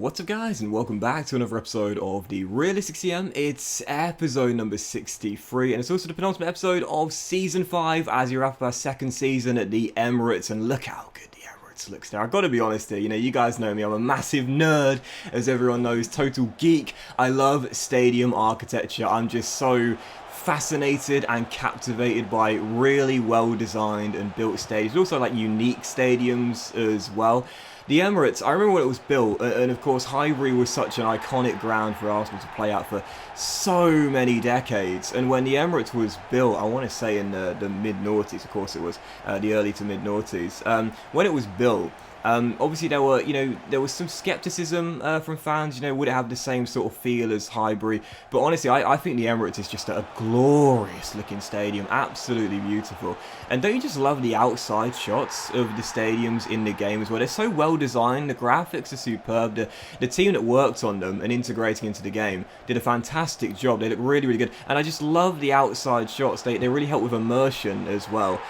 What's up guys, and welcome back to another episode of the Realistic CM. It's episode number 63 and it's also the penultimate episode of season 5 as you wrap up our second season at the Emirates, and look how good the Emirates looks there. I've got to be honest here, you guys know me, I'm a massive nerd, as everyone knows, total geek. I love stadium architecture. I'm just so fascinated and captivated by really well designed and built stadiums, also like unique stadiums as well. The Emirates, I remember when it was built, and of course Highbury was such an iconic ground for Arsenal to play at for so many decades, and when the Emirates was built, I want to say in the mid-noughties, of course it was the early to mid-noughties, when it was built, obviously there was some skepticism from fans, would it have the same sort of feel as Highbury? But honestly, I think the Emirates is just a glorious looking stadium, absolutely beautiful. And don't you just love the outside shots of the stadiums in the game as well? They're so well designed, the graphics are superb, the team that worked on them and integrating into the game did a fantastic job. They look really, really good. And I just love the outside shots, they really help with immersion as well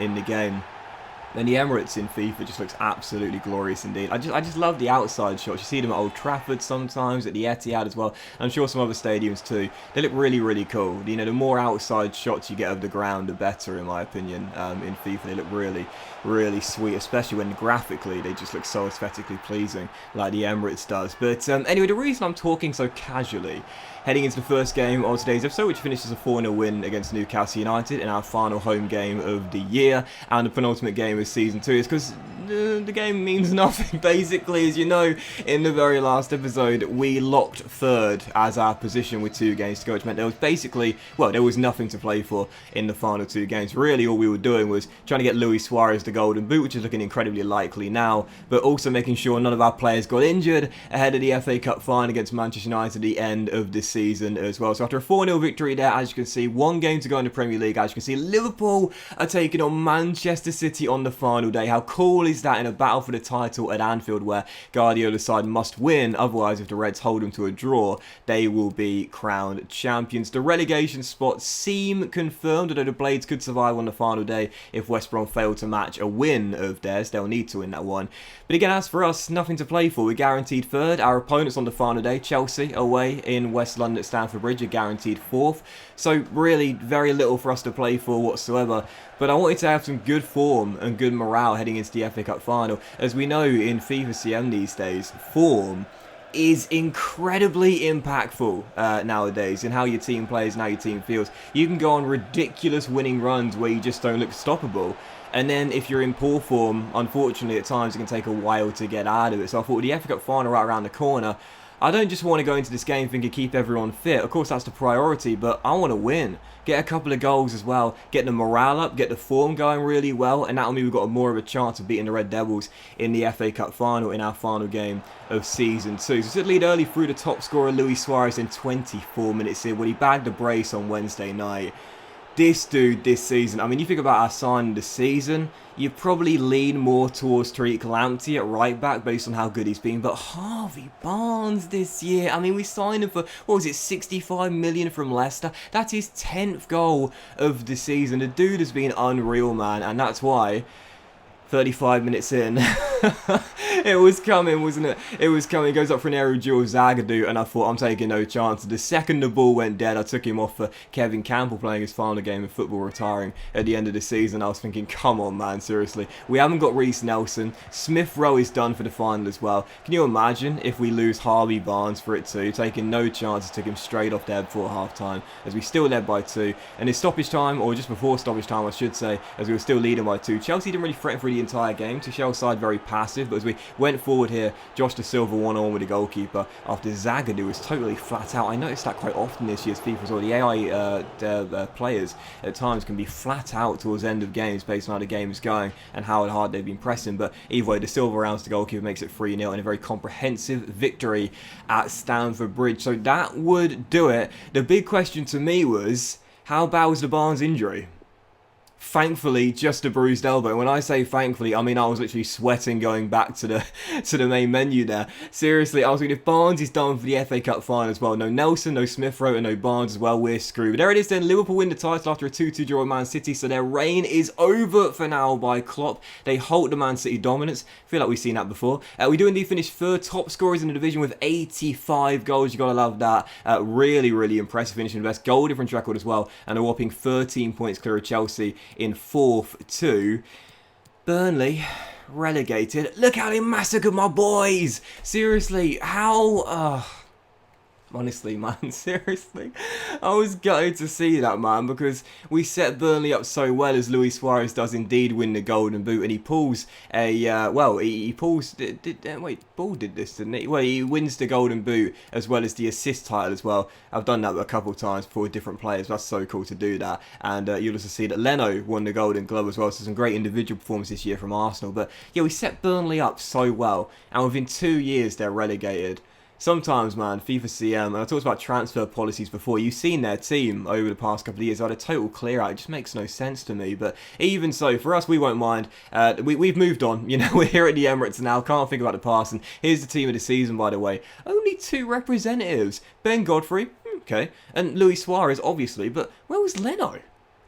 in the game. And the Emirates in FIFA just looks absolutely glorious indeed. I just love the outside shots. You see them at Old Trafford sometimes, at the Etihad as well. I'm sure some other stadiums too. They look really, really cool. The more outside shots you get of the ground, the better, in my opinion. In FIFA, they look really, really sweet, especially when graphically they just look so aesthetically pleasing, like the Emirates does. But anyway, the reason I'm talking so casually, heading into the first game of today's episode, which finishes a 4-0 win against Newcastle United in our final home game of the year, and the penultimate game of Season 2, is because the game means nothing, basically. As you know, in the very last episode, we locked third as our position with 2 games to go, which meant there was basically, well, there was nothing to play for in the final 2 games. Really, all we were doing was trying to get Luis Suarez the golden boot, which is looking incredibly likely now, but also making sure none of our players got injured ahead of the FA Cup final against Manchester United at the end of this season as well. So after a 4-0 victory there, as you can see, 1 game to go in the Premier League. As you can see, Liverpool are taking on Manchester City on the final day. How cool is that, in a battle for the title at Anfield, where Guardiola's side must win, otherwise if the Reds hold them to a draw, they will be crowned champions. The relegation spots seem confirmed, although the Blades could survive on the final day if West Brom fail to match a win of theirs. They'll need to win that one. But again, as for us, nothing to play for. We're guaranteed third. Our opponents on the final day, Chelsea away in West London at Stamford Bridge, are guaranteed 4th. So really very little for us to play for whatsoever. But I wanted to have some good form and good morale heading into the FA Cup final. As we know in FIFA CM these days, form is incredibly impactful nowadays in how your team plays and how your team feels. You can go on ridiculous winning runs where you just don't look stoppable. And then if you're in poor form, unfortunately at times it can take a while to get out of it. So I thought with the FA Cup final right around the corner, I don't just want to go into this game thinking keep everyone fit. Of course that's the priority, but I want to win. Get a couple of goals as well, get the morale up, get the form going really well, and that'll mean we've got more of a chance of beating the Red Devils in the FA Cup final in our final game of Season 2. So to lead early through the top scorer, Luis Suarez, in 24 minutes in, when he bagged a brace on Wednesday night. This dude this season, I mean, you think about our signing this season, you probably lean more towards Tariq Lamptey at right back based on how good he's been, but Harvey Barnes this year, I mean, we signed him for, what was it, 65 million from Leicester. That's his 10th goal of the season. The dude has been unreal, man, and that's why 35 minutes in, it was coming, wasn't it? It was coming. He goes up for an aerial duel with Zagadou, and I thought, I'm taking no chances. The second the ball went dead, I took him off for Kevin Campbell playing his final game of football, retiring at the end of the season. I was thinking, come on, man, seriously. We haven't got Reece Nelson. Smith Rowe is done for the final as well. Can you imagine if we lose Harvey Barnes for it too? Taking no chances, took him straight off there before half-time, as we still led by 2. And in stoppage time, or just before stoppage time, I should say, as we were still leading by 2. Chelsea didn't really threaten for the entire game. Tuchel's side very passive, but as we went forward here, Josh Da Silva 1-on-1 with the goalkeeper after Zagadou was totally flat out. I noticed that quite often this year's FIFA as well. The AI players at times can be flat out towards the end of games based on how the game is going and how hard they've been pressing, but either way, Da Silva rounds the goalkeeper, makes it 3-0 and a very comprehensive victory at Stamford Bridge. So that would do it. The big question to me was, how bad was the Barnes injury? Thankfully, just a bruised elbow. And when I say thankfully, I mean I was literally sweating going back to the main menu there. Seriously, I was thinking if Barnes is done for the FA Cup final as well, no Nelson, no Smith Rowe, and no Barnes as well, we're screwed. But there it is then, Liverpool win the title after a 2-2 draw with Man City, so their reign is over for now by Klopp. They halt the Man City dominance. I feel like we've seen that before. We do indeed finish third top scorers in the division with 85 goals. You gotta love that. Really, really impressive finishing the best goal difference record as well, and a whopping 13 points clear of Chelsea in 4th to Burnley, relegated. Look how they massacred my boys. Seriously, how... honestly, man, seriously. I was gutted to see that, man, because we set Burnley up so well as Luis Suarez does indeed win the Golden Boot, and he pulls a, well, he pulls, wait, Ball did this, didn't he? Well, he wins the Golden Boot as well as the assist title as well. I've done that a couple of times for different players. That's so cool to do that. And you'll also see that Leno won the Golden Glove as well, so some great individual performances this year from Arsenal. But yeah, we set Burnley up so well, and within 2 years they're relegated. Sometimes, man, FIFA CM, and I talked about transfer policies before, you've seen their team over the past couple of years, had a total clear out. It just makes no sense to me. But even so, for us, we won't mind. We've moved on. You know, we're here at the Emirates now, can't think about the past. And here's the team of the season, by the way. Only 2 representatives. Ben Godfrey, okay, and Luis Suarez, obviously. But where was Leno?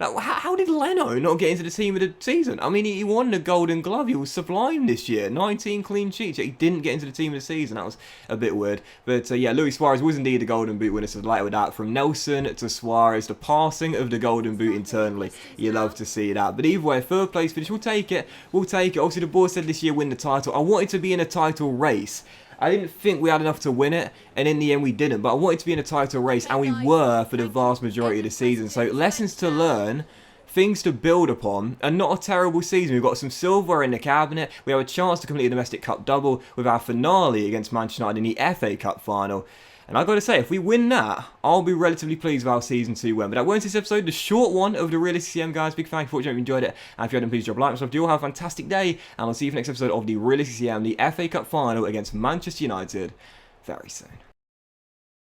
Like, how did Leno not get into the team of the season? I mean, he won the Golden Glove. He was sublime this year. 19 clean sheets. Yet he didn't get into the team of the season. That was a bit weird. But yeah, Luis Suarez was indeed a Golden Boot winner. So delighted with that. From Nelson to Suarez, the passing of the Golden Boot internally. You love to see that. But either way, 3rd place finish. We'll take it. We'll take it. Obviously, the board said this year win the title. I wanted to be in a title race. I didn't think we had enough to win it, and in the end we didn't. But I wanted to be in a title race, and we were for the vast majority of the season. So lessons to learn, things to build upon, and not a terrible season. We've got some silverware in the cabinet. We have a chance to complete a domestic cup double with our finale against Manchester United in the FA Cup final. And I've got to say, if we win that, I'll be relatively pleased with our Season 2 win. But that was this episode, the short one of the Realistic CM, guys. Big thank you for watching. I hope you enjoyed it. And if you hadn't, please drop a like. Myself, do all have a fantastic day. And I'll see you for the next episode of the Realistic CM, the FA Cup final against Manchester United very soon.